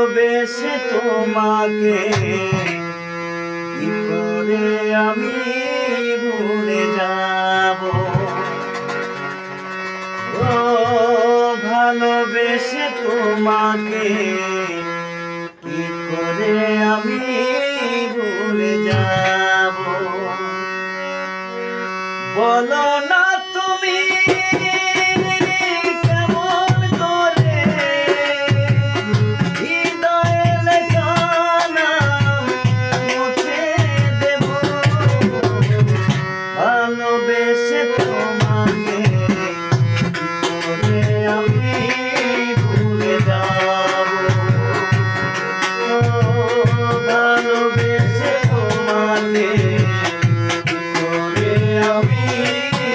ভালোবেসে তোমাকে কি করে আমি ভুলে যাব। ও ভালোবেসে তোমাকে কি করে আমি ভুলে যাব। বলো না তুমি ভালোবেসে তোমাকে কি করে আমি ভুলে যাব। ও ভালোবেসে তোমাকে কি করে আমি ভুলে যাব।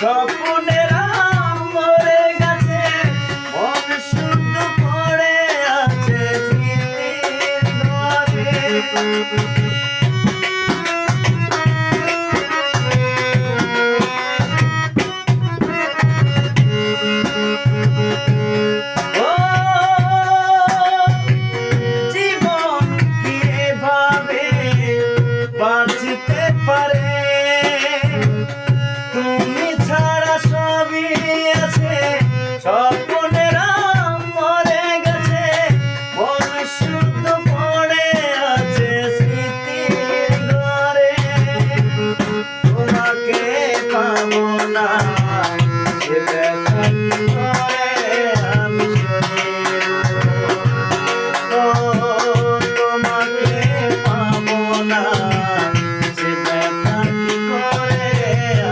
স্বপ্নেরা মরে গেছে, মন শুদ্ধ পড়ে আছে স্মৃতির ঘরে। ও জীবন কি এভাবে বাঁচতে পারে? তুমি ছাড়া সবই আছে, স্বপ্নেরা মরে গেছে, মন শুদ্ধ পড়ে আছে স্মৃতির ঘরে। তোমাকে পাবো না সে ব্যথা কি করে আমি সইব। ও তোমাকে পাবো না সে ব্যথা কি করে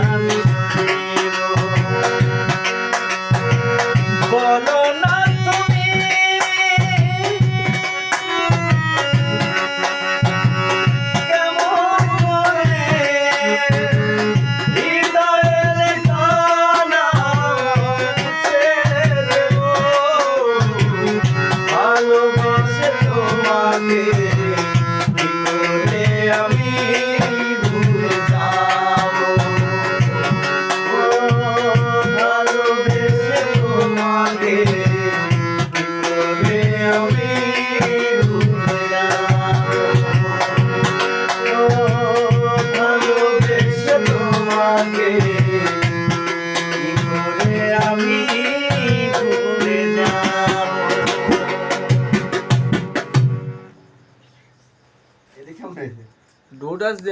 আমি সইব। বলো না তুমি তোমাকে কি করে আমি ভুলে যাবো? ও ভালোবেসে তোমাকে কি করে আমি ভুলে যাবো? এদিকে কেমন হয়েছে?